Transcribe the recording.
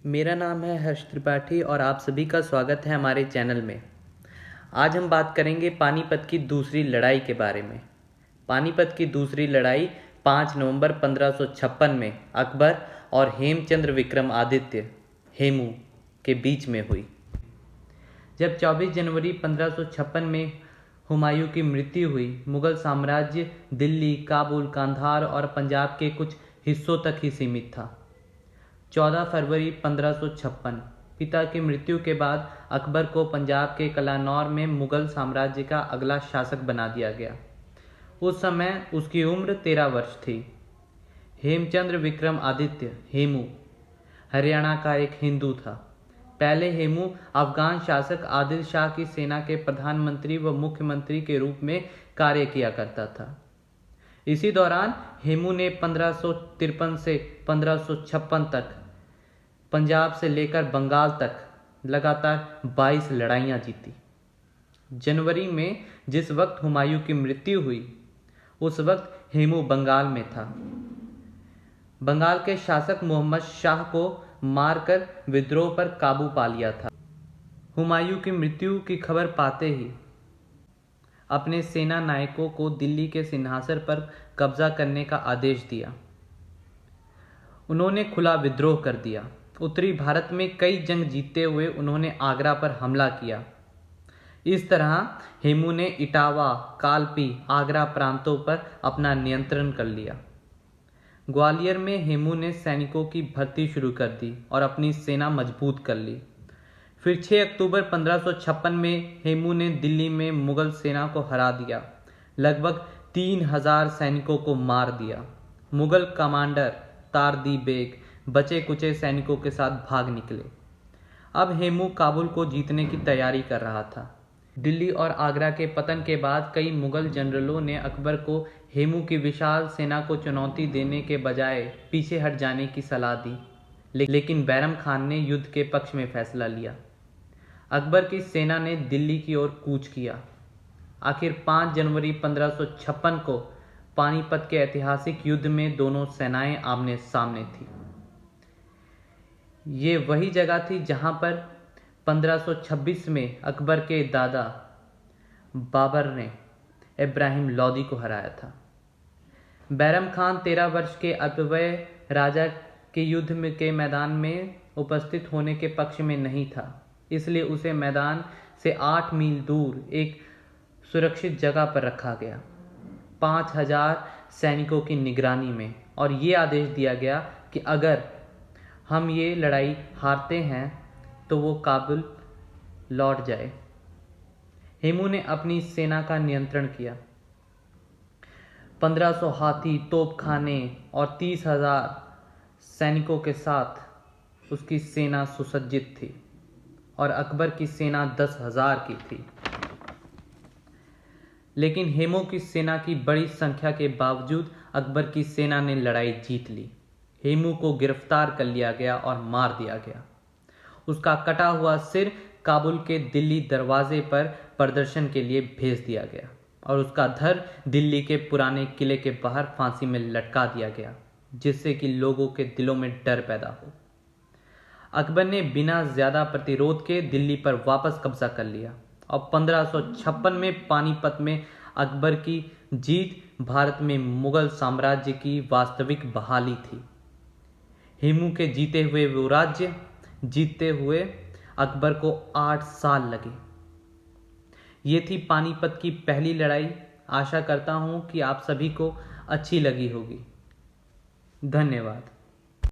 मेरा नाम है हर्ष त्रिपाठी और आप सभी का स्वागत है हमारे चैनल में। आज हम बात करेंगे पानीपत की दूसरी लड़ाई के बारे में। पानीपत की दूसरी लड़ाई 5 नवंबर 1556 में अकबर और हेमचंद्र विक्रमादित्य हेमू के बीच में हुई। जब 24 जनवरी 1556 में हुमायूं की मृत्यु हुई, मुगल साम्राज्य दिल्ली, काबुल, कांधार और पंजाब के कुछ हिस्सों तक ही सीमित था। 14 फरवरी 1556 पिता की मृत्यु के बाद अकबर को पंजाब के कलानौर में मुगल साम्राज्य का अगला शासक बना दिया गया। उस समय उसकी उम्र 13 वर्ष थी। हेमचंद्र विक्रमादित्य हेमू हरियाणा का एक हिंदू था। पहले हेमू अफगान शासक आदिल शाह की सेना के प्रधानमंत्री व मुख्यमंत्री के रूप में कार्य किया करता था। इसी दौरान हेमू ने 1553 से 1556 तक पंजाब से लेकर बंगाल तक लगातार 22 लड़ाइयाँ जीती। जनवरी में जिस वक्त हुमायूं की मृत्यु हुई, उस वक्त हेमू बंगाल में था। बंगाल के शासक मोहम्मद शाह को मारकर विद्रोह पर काबू पा लिया था। हुमायूं की मृत्यु की खबर पाते ही अपने सेना नायकों को दिल्ली के सिंहासन पर कब्जा करने का आदेश दिया। उन्होंने खुला विद्रोह कर दिया। उत्तरी भारत में कई जंग जीतते हुए उन्होंने आगरा पर हमला किया। इस तरह हेमू ने इटावा, कालपी, आगरा प्रांतों पर अपना नियंत्रण कर लिया। ग्वालियर में हेमू ने सैनिकों की भर्ती शुरू कर दी और अपनी सेना मजबूत कर ली। फिर 6 अक्टूबर 1556 में हेमू ने दिल्ली में मुगल सेना को हरा दिया। लगभग 3000 सैनिकों को मार दिया। मुगल कमांडर तारदी बेग बचे कुचे सैनिकों के साथ भाग निकले। अब हेमू काबुल को जीतने की तैयारी कर रहा था। दिल्ली और आगरा के पतन के बाद कई मुगल जनरलों ने अकबर को हेमू की विशाल सेना को चुनौती देने के बजाय पीछे हट जाने की सलाह दी, लेकिन बैरम खान ने युद्ध के पक्ष में फैसला लिया। अकबर की सेना ने दिल्ली की ओर कूच किया। आखिर 5 जनवरी 1556 को पानीपत के ऐतिहासिक युद्ध में दोनों सेनाएं आमने सामने थी। ये वही जगह थी जहां पर 1526 में अकबर के दादा बाबर ने इब्राहिम लोदी को हराया था। बैरम खान 13 वर्ष के अल्पवय राजा के युद्ध के मैदान में उपस्थित होने के पक्ष में नहीं था, इसलिए उसे मैदान से 8 मील दूर एक सुरक्षित जगह पर रखा गया 5000 सैनिकों की निगरानी में, और ये आदेश दिया गया कि अगर हम ये लड़ाई हारते हैं तो वो काबुल लौट जाए। हेमू ने अपनी सेना का नियंत्रण किया। 1500 हाथी, तोपखाने और 30,000 सैनिकों के साथ उसकी सेना सुसज्जित थी और अकबर की सेना 10,000 की थी। लेकिन हेमू की सेना की बड़ी संख्या के बावजूद अकबर की सेना ने लड़ाई जीत ली। हेमू को गिरफ्तार कर लिया गया और मार दिया गया। उसका कटा हुआ सिर काबुल के दिल्ली दरवाजे पर प्रदर्शन के लिए भेज दिया गया और उसका धड़ दिल्ली के पुराने किले के बाहर फांसी में लटका दिया गया, जिससे कि लोगों के दिलों में डर पैदा हो। अकबर ने बिना ज्यादा प्रतिरोध के दिल्ली पर वापस कब्जा कर लिया और 1556 में पानीपत में अकबर की जीत भारत में मुगल साम्राज्य की वास्तविक बहाली थी। हेमू के जीते हुए वो राज्य जीतते हुए अकबर को 8 साल लगे। ये थी पानीपत की पहली लड़ाई। आशा करता हूं कि आप सभी को अच्छी लगी होगी। धन्यवाद।